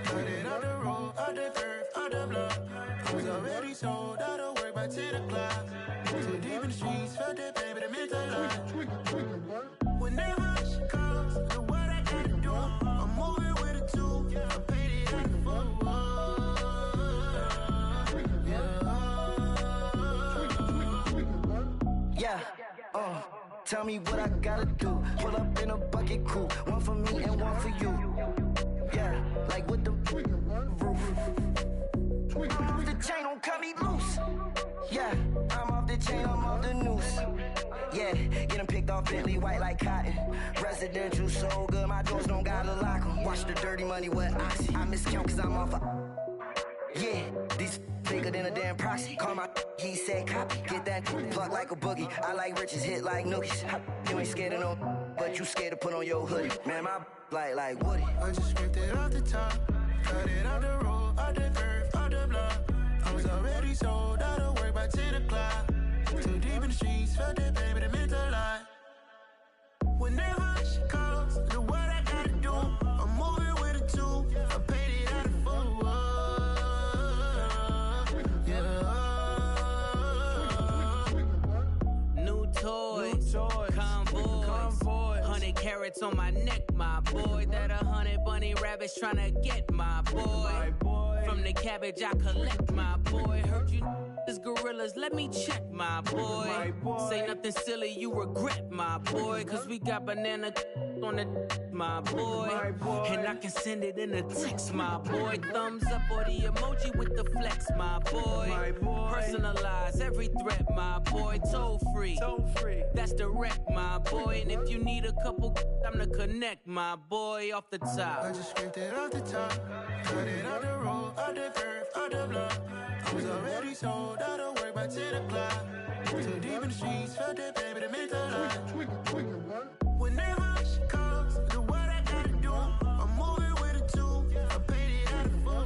cut it off the road, off the curve, off the block. I was already sold out of work by 10 o'clock. Too deep in the streets, felt that pain, but it meant a lot. When that rush comes, do what I gotta do. I'm moving with a two, I paid it like a fool. Yeah, tell me what I gotta do. Pull up in a bucket crew, one for me and one for you. Yeah, like with the roof. I'm off the chain, don't cut me loose. Yeah, I'm off the chain, I'm off the noose. Yeah, getting picked off Bentley white like cotton. Residential so good, my doors don't gotta lock 'em. Watch the dirty money with Oxy. I miscount cause I'm off a. Yeah, these bigger than a damn proxy. Call my he said copy. Get that plug like a boogie. I like riches, hit like nookies. You ain't scared of no, but you scared to put on your hoodie. Man, my like Woody. I just scraped it off the top, cut it off the road, off the curve, off the block. I was already sold out of work by 10 o'clock. Too deep in the streets, felt that pain, but it meant a lot. When that rush comes, do what I gotta do. I'm moving with a two, I paid it out of fool. New toys, convoy, 100 carats on my neck, my boy. That 100 bunny rabbits tryna get my boy. From the cabbage I collect, my boy. Heard you is gorillas, let me check, my boy. Say nothing silly, you regret, my boy. Cause we got banana on the my boy. And I can send it in a text, my boy. Thumbs up or the emoji with the flex, my boy. Personalize every threat, my boy. Toll free, that's direct, my boy. And if you need a couple, I'm the connect, my boy. Off the top, I just scraped it off the top, cut it off the road, off the curve, off the block. I was already sold out of work by 10 o'clock. Too deep in the streets, felt that pain, but it meant a lot. When that rush comes, do what I gotta do. I'm moving with a two, I paid it out of fool.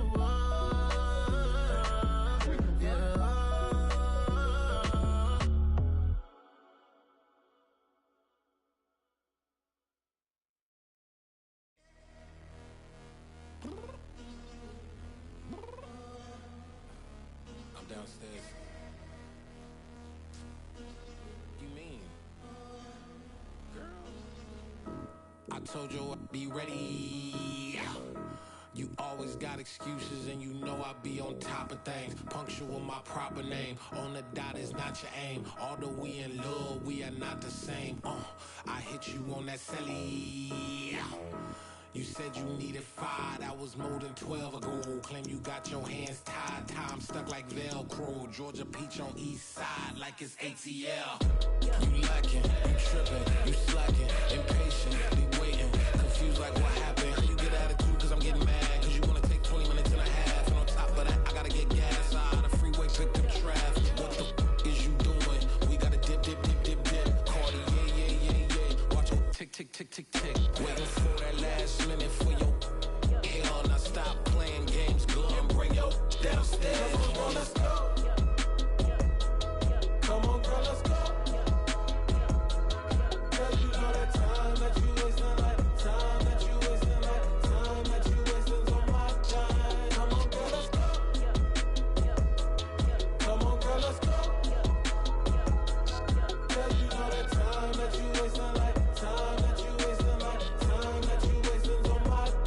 I'm downstairs. You mean? Girl, I told you I'd be ready. You always got excuses and you know I be on top of things. Punctual my proper name. On the dot is not your aim. Although we in love, we are not the same. I hit you on that celly. You said you needed 5, that was more than 12 ago. Claim you got your hands tied, time stuck like Velcro. Georgia Peach on east side like it's ATL. You lacking, you tripping, you slacking, impatient, be waiting, confused like what happened. How you get attitude cause I'm getting mad, cause you wanna take 20 minutes and a half. And on top of that, I gotta get gas out of the freeway, pick up traffic. What the is you doing? We gotta dip. Cardi, yeah. Watch it tick, tick. Waiting for that last minute for your hell. Now stop playing games, go and bring your downstairs. Come on, let's go. Come on, girl, let's go. Cause you know that time that you wasting, like time that you wasting, like time that you wasting's on my time. Come on, girl, let's go. Come on, girl, let's go. Cause you know that time that you wasting, like time that you wasting, like time that you wasting's on my time.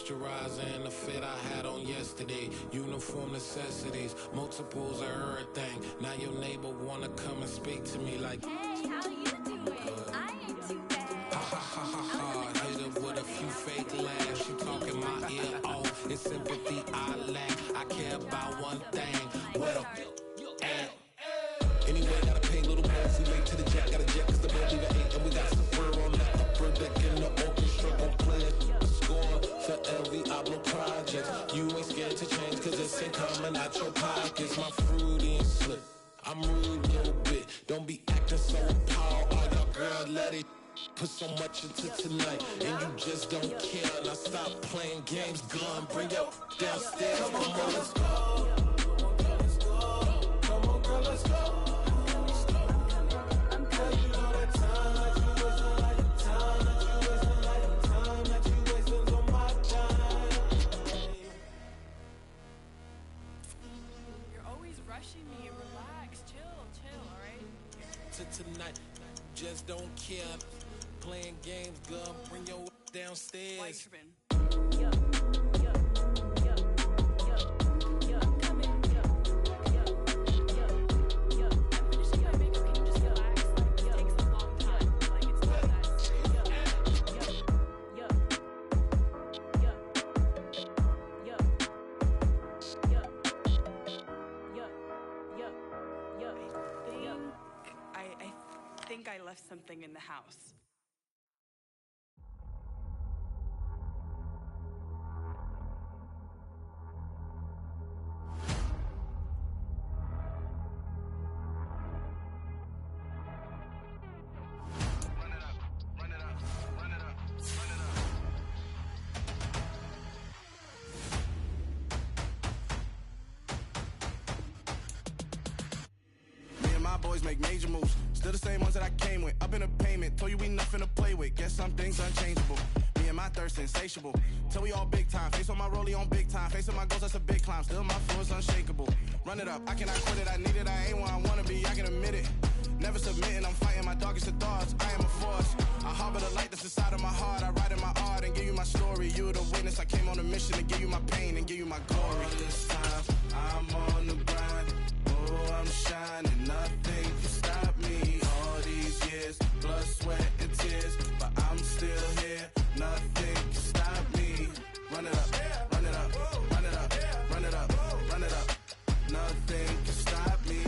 moisturizer and the fit I had on yesterday. Uniform necessities, multiples of everything. Now your neighbor wanna come and speak to me like, hey, how you doing? I ain't too bad. Ha ha ha ha ha. Hit her with a few fake laughs. She talking my ear off. It's sympathy I lack. I care about one thing. What a at. Anyway, gotta pay a little more if we late to the jet. Got a jet cause the bed leave at 8. And we got some fur on that upper deck in the orchestra. Gon' play a score for every Ablo project. You ain't scared to change cause this ain't coming out your pockets. My fruity and slip. I'm rude a little bit. Don't be acting so appalled. All y'all girl, let it put so much into tonight. And you just don't care. Now stop playing games. Gun, bring your downstairs. Come on, girl, let's go. Come on, girl, let's go. Tonight, just don't care. Playing games, girl, bring your downstairs. I left something in the house. Boys make major moves, still the same ones that I came with. Up in the payment, told you we nothing to play with. Guess some things unchangeable. Me and my thirst insatiable. Till we all big time. Face on my rollie on big time. Facing my goals, that's a big climb. Still my flow is unshakable. Run it up, I cannot quit it. I need it, I ain't where I wanna be. I can admit it. Never submitting, I'm fighting my darkest of thoughts. I am a force. I harbor the light that's inside of my heart. I write in my art and give you my story. You the witness. I came on a mission to give you my pain and give you my glory. All this time, I'm on the grind. Oh, I'm shining. Nothing can stop me. All these years, blood, sweat, and tears, but I'm still here. Nothing can stop me. Run it up, run it up, run it up, run it up, run it up. Nothing can stop me.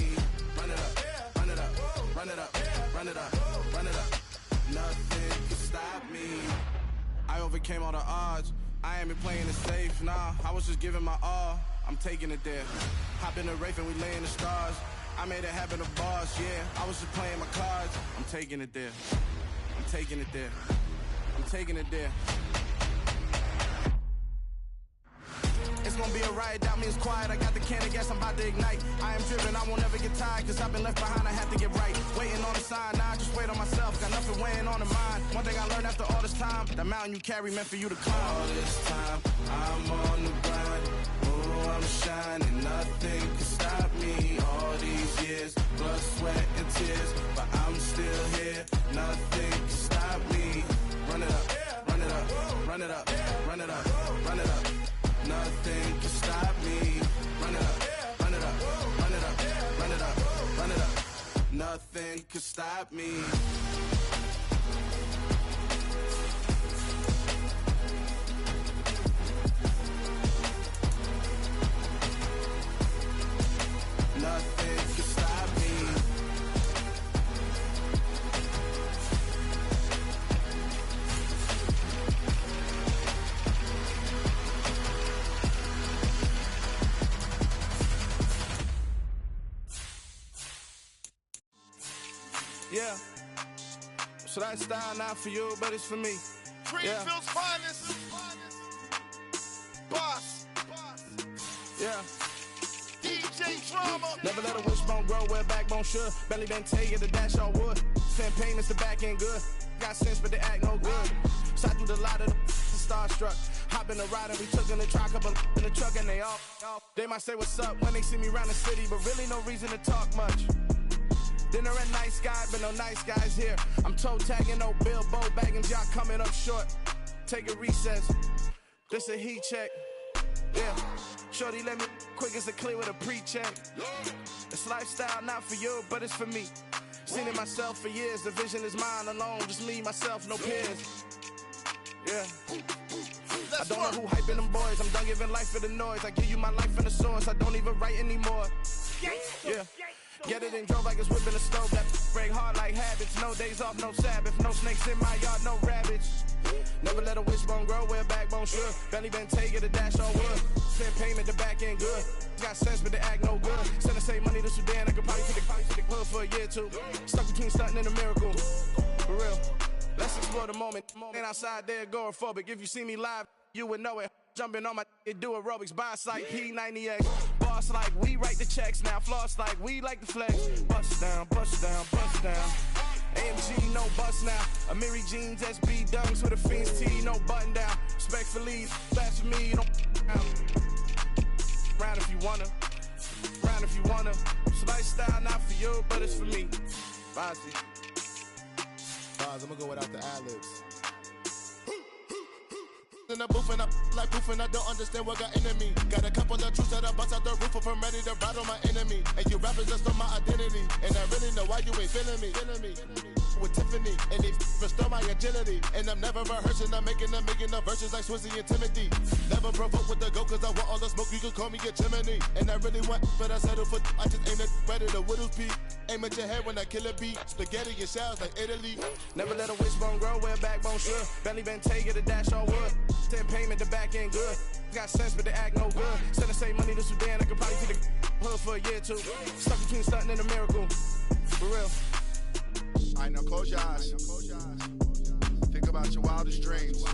Run it up, run it up, run it up, run it up, run it up. Nothing can stop me. I overcame all the odds. I ain't been playing it safe, nah. I was just giving my all. I'm taking it there. Hop in the Wraith and we lay in the stars. I made it happen, the boss, yeah. I was just playing my cards. I'm taking it there. I'm taking it there. I'm taking it there. It's gonna be a riot, doubt me it's quiet. I got the can of gas, I'm about to ignite. I am driven, I won't ever get tired, cause I've been left behind, I have to get right. Waiting on the sign, now I just wait on myself. Got nothing weighing on the mind. One thing I learned after all this time, the mountain you carry meant for you to climb. All this time, I'm on the grind. Oh, I'm shining, nothing can stop me. All these years, blood, sweat, and tears, but I'm still here. Nothing can stop me. Run it up, run it up, run it up, run it up, run it up. Nothing can stop me. Run it up, run it up, run it up, run it up, run it up. Nothing can stop me. Nothing can stop me. Yeah. So that style not for you, but it's for me. Greenfield's finest. Boss. Yeah. DJ Drama. Never let a wishbone grow where backbone should. Belly didn't tell you the dash all wood. Send payments to back end good. Got sense, but they act no good. Shot through the lot of the starstruck. Hop in the ride and we took in the truck, couple in the truck and they all. They might say what's up when they see me around the city, but really no reason to talk much. Dinner at nice guy, but no nice guys here. I'm toe tagging, no Bilbo bagging, y'all coming up short. Take a recess. This a heat check. Yeah. Shorty let me quick as a clear with a pre-check. This lifestyle not for you, but it's for me. Seen it myself for years. The vision is mine alone. Just me, myself, no peers. Yeah. I don't know who hyping them boys. I'm done giving life for the noise. I give you my life in the source. I don't even write anymore. Yeah. Get it and drove like it's whipping a stove. That break hard like habits. No days off, no Sabbath. No snakes in my yard, no rabbits. Never let a wishbone grow where a backbone should. Belly been taking the dash on wood. Send payment, the back end good. Got sense, but they act no good. Send the same money to Sudan. I could probably take the hood for a year or two. Stuck between stunting and a miracle. For real. Let's explore the moment. Ain't outside there agoraphobic. If you see me live, you would know it. Jumping on my do aerobics, buy site P90X. Boss like we write the checks now. Floss like we like the flex. Bust down, bust down, bust down. AMG, no bust now. Amiri jeans, SB dunks with a Fiends T, no button down. Respectfully, best for me, you don't round if you wanna. Round if you wanna. This lifestyle not for you, but it's for me. Bozzy. I'm gonna go without the ad-libs. In the booth and I like proof and I don't understand what got into me. Got a couple of truths that I bust out the roof if I'm ready to battle my enemy. And you rappers just on my identity. And I really know why you ain't feeling me. With Tiffany, and they restore my agility. And I'm never rehearsing, I'm making the verses like Swizzy and Timothy. Never provoke with the go, cause I want all the smoke, you can call me a chimney. And I really want, but I settle for, I just aim at ready to Whittles Peak. Aim at your head when I kill a beat. Spaghetti and shells like Italy. Never let a wishbone grow where a backbone should. Belly been taking the dash on wood. Send payment, the back end good. Got sense, but they act no good. Send the same money to Sudan, I could probably take the hood for a year or two. Stuck between stunting and a miracle. For real. I know, close your eyes. Think about your wildest dreams.